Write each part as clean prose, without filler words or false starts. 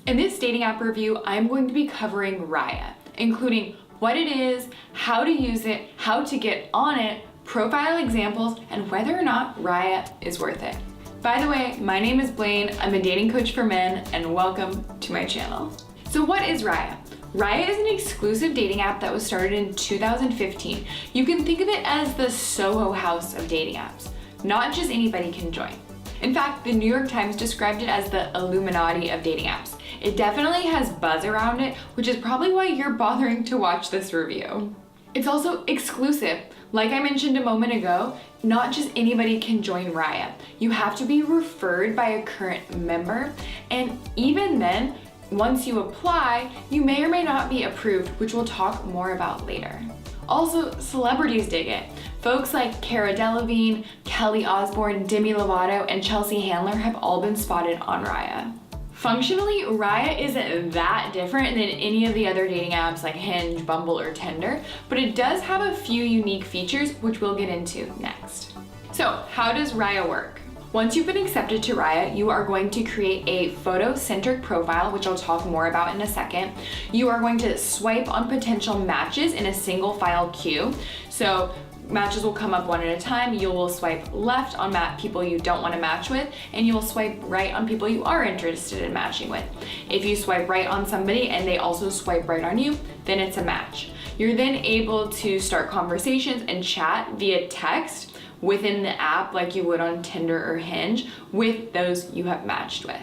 In this dating app review, I'm going to be covering Raya, including what it is, how to use it, how to get on it, profile examples, and whether or not Raya is worth it. By the way, my name is Blaine, I'm a dating coach for men, and welcome to my channel. So what is Raya? Raya is an exclusive dating app that was started in 2015. You can think of it as the Soho House of dating apps. Not just anybody can join. In fact, the New York Times described it as the Illuminati of dating apps. It definitely has buzz around it, which is probably why you're bothering to watch this review. It's also exclusive. Like I mentioned a moment ago, not just anybody can join Raya. You have to be referred by a current member, and even then, once you apply, you may or may not be approved, which we'll talk more about later. Also, celebrities dig it. Folks like Cara Delevingne, Kelly Osbourne, Demi Lovato, and Chelsea Handler have all been spotted on Raya. Functionally, Raya isn't that different than any of the other dating apps like Hinge, Bumble, or Tinder, but it does have a few unique features which we'll get into next. So, how does Raya work? Once you've been accepted to Raya, you are going to create a photo-centric profile, which I'll talk more about in a second. You are going to swipe on potential matches in a single file queue. So matches will come up one at a time. You will swipe left on people you don't want to match with, and you will swipe right on people you are interested in matching with. If you swipe right on somebody and they also swipe right on you, then it's a match. You're then able to start conversations and chat via text within the app like you would on Tinder or Hinge with those you have matched with.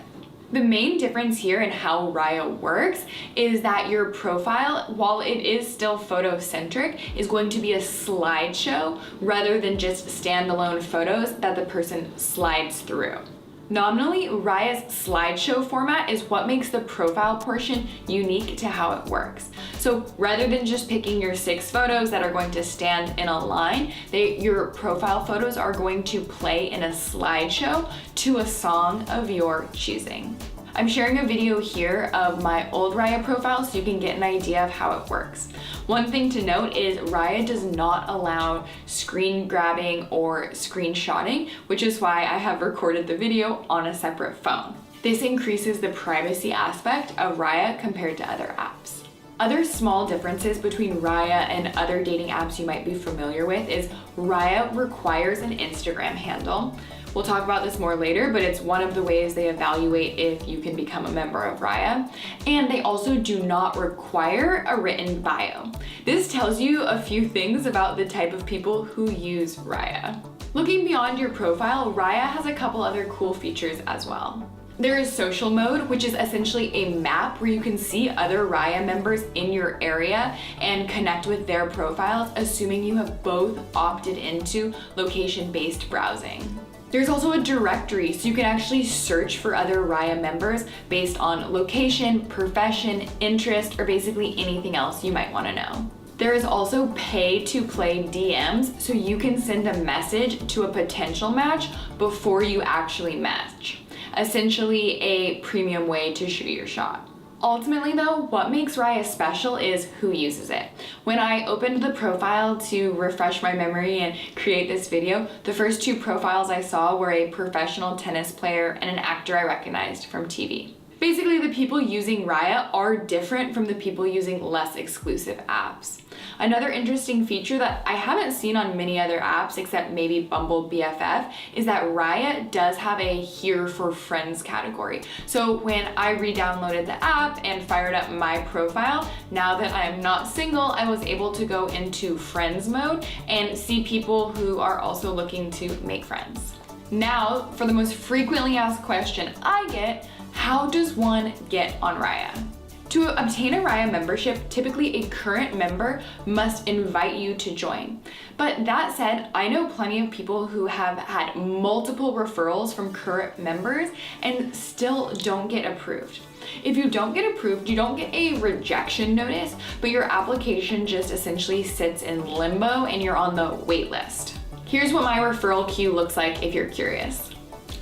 The main difference here in how Raya works is that your profile, while it is still photo-centric, is going to be a slideshow rather than just standalone photos that the person slides through. Nominally, Raya's slideshow format is what makes the profile portion unique to how it works. So rather than just picking your 6 photos that are going to stand in a line, your profile photos are going to play in a slideshow to a song of your choosing. I'm sharing a video here of my old Raya profile so you can get an idea of how it works. One thing to note is Raya does not allow screen grabbing or screenshotting, which is why I have recorded the video on a separate phone. This increases the privacy aspect of Raya compared to other apps. Other small differences between Raya and other dating apps you might be familiar with is Raya requires an Instagram handle. We'll talk about this more later, but it's one of the ways they evaluate if you can become a member of Raya. And they also do not require a written bio. This tells you a few things about the type of people who use Raya. Looking beyond your profile, Raya has a couple other cool features as well. There is social mode, which is essentially a map where you can see other Raya members in your area and connect with their profiles, assuming you have both opted into location-based browsing. There's also a directory, so you can actually search for other Raya members based on location, profession, interest, or basically anything else you might want to know. There is also pay-to-play DMs, so you can send a message to a potential match before you actually match. Essentially a premium way to shoot your shot. Ultimately though, what makes Raya special is who uses it. When I opened the profile to refresh my memory and create this video, the first 2 profiles I saw were a professional tennis player and an actor I recognized from TV. Basically, the people using Raya are different from the people using less exclusive apps. Another interesting feature that I haven't seen on many other apps except maybe Bumble BFF is that Raya does have a here for friends category. So when I re-downloaded the app and fired up my profile, now that I am not single, I was able to go into friends mode and see people who are also looking to make friends. Now, for the most frequently asked question I get, how does one get on Raya? To obtain a Raya membership, typically a current member must invite you to join. But that said, I know plenty of people who have had multiple referrals from current members and still don't get approved. If you don't get approved, you don't get a rejection notice, but your application just essentially sits in limbo and you're on the wait list. Here's what my referral queue looks like if you're curious.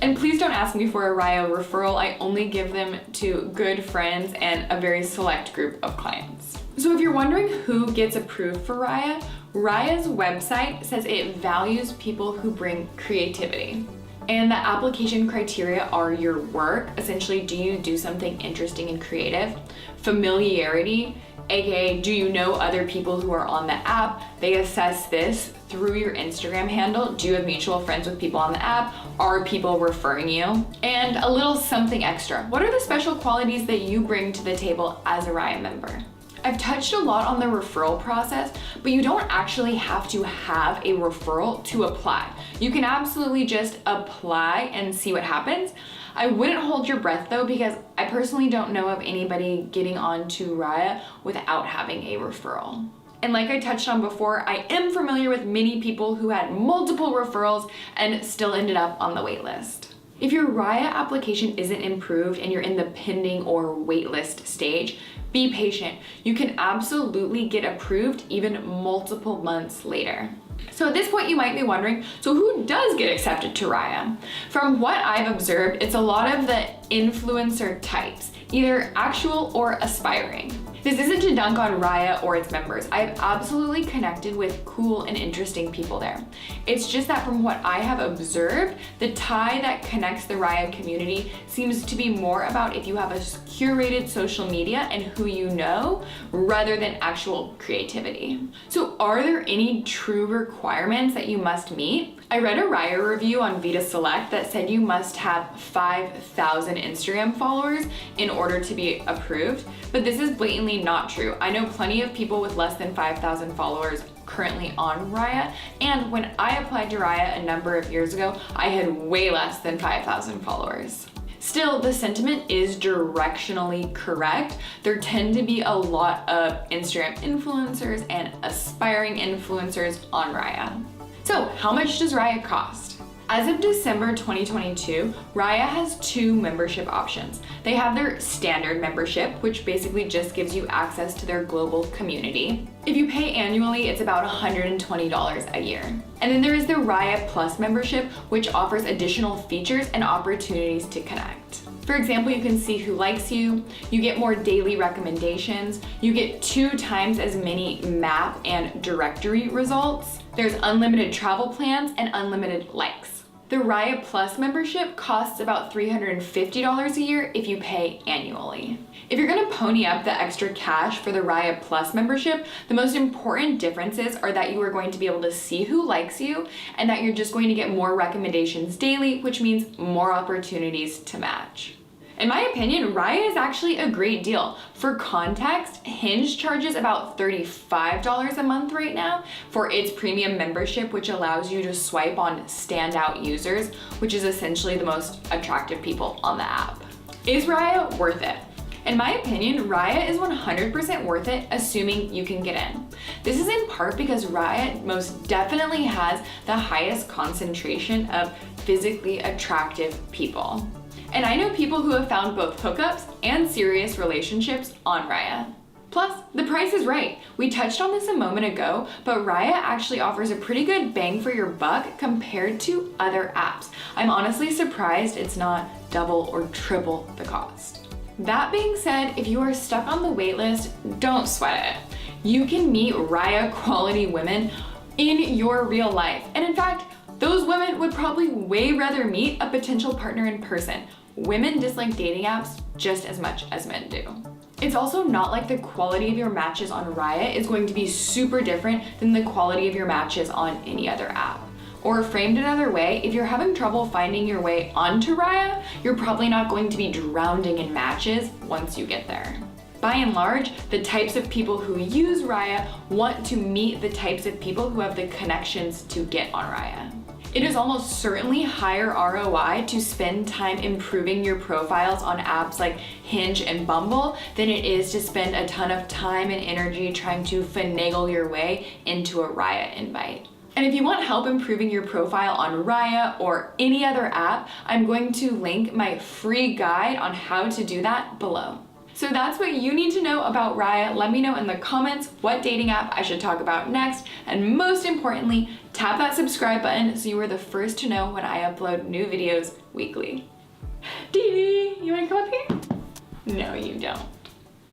And please don't ask me for a Raya referral. I only give them to good friends and a very select group of clients. So if you're wondering who gets approved for Raya, Raya's website says it values people who bring creativity. And the application criteria are your work. Essentially, do you do something interesting and creative? Familiarity, aka do you know other people who are on the app? They assess this through your Instagram handle. Do you have mutual friends with people on the app? Are people referring you? And a little something extra. What are the special qualities that you bring to the table as a Raya member? I've touched a lot on the referral process, but you don't actually have to have a referral to apply. You can absolutely just apply and see what happens. I wouldn't hold your breath though, because I personally don't know of anybody getting onto Raya without having a referral. And like I touched on before, I am familiar with many people who had multiple referrals and still ended up on the wait list. If your Raya application isn't improved and you're in the pending or waitlist stage, be patient. You can absolutely get approved even multiple months later. So at this point you might be wondering, so who does get accepted to Raya? From what I've observed, it's a lot of the influencer types, either actual or aspiring. This isn't to dunk on Raya or its members. I've absolutely connected with cool and interesting people there. It's just that from what I have observed, the tie that connects the Raya community seems to be more about if you have a curated social media and who you know, rather than actual creativity. So are there any true requirements that you must meet? I read a Raya review on Vita Select that said you must have 5,000 Instagram followers in order to be approved, but this is blatantly not true. I know plenty of people with less than 5,000 followers currently on Raya, and when I applied to Raya a number of years ago, I had way less than 5,000 followers. Still, the sentiment is directionally correct. There tend to be a lot of Instagram influencers and aspiring influencers on Raya. So how much does Raya cost? As of December 2022, Raya has two membership options. They have their standard membership, which basically just gives you access to their global community. If you pay annually, it's about $120 a year. And then there is the Raya Plus membership, which offers additional features and opportunities to connect. For example, you can see who likes you, you get more daily recommendations, you get 2 times as many map and directory results, there's unlimited travel plans and unlimited likes. The Raya Plus membership costs about $350 a year if you pay annually. If you're gonna pony up the extra cash for the Raya Plus membership, the most important differences are that you are going to be able to see who likes you and that you're just going to get more recommendations daily, which means more opportunities to match. In my opinion, Raya is actually a great deal. For context, Hinge charges about $35 a month right now for its premium membership, which allows you to swipe on standout users, which is essentially the most attractive people on the app. Is Raya worth it? In my opinion, Raya is 100% worth it, assuming you can get in. This is in part because Raya most definitely has the highest concentration of physically attractive people. And I know people who have found both hookups and serious relationships on Raya. Plus, the price is right. We touched on this a moment ago, but Raya actually offers a pretty good bang for your buck compared to other apps. I'm honestly surprised it's not double or triple the cost. That being said, if you are stuck on the waitlist, don't sweat it. You can meet Raya quality women in your real life. And in fact, those women would probably way rather meet a potential partner in person. Women dislike dating apps just as much as men do. It's also not like the quality of your matches on Raya is going to be super different than the quality of your matches on any other app. Or framed another way, if you're having trouble finding your way onto Raya, you're probably not going to be drowning in matches once you get there. By and large, the types of people who use Raya want to meet the types of people who have the connections to get on Raya. It is almost certainly higher ROI to spend time improving your profiles on apps like Hinge and Bumble than it is to spend a ton of time and energy trying to finagle your way into a Raya invite. And if you want help improving your profile on Raya or any other app, I'm going to link my free guide on how to do that below. So that's what you need to know about Raya. Let me know in the comments what dating app I should talk about next. And most importantly, tap that subscribe button so you are the first to know when I upload new videos weekly. Dee, you wanna come up here? No, you don't.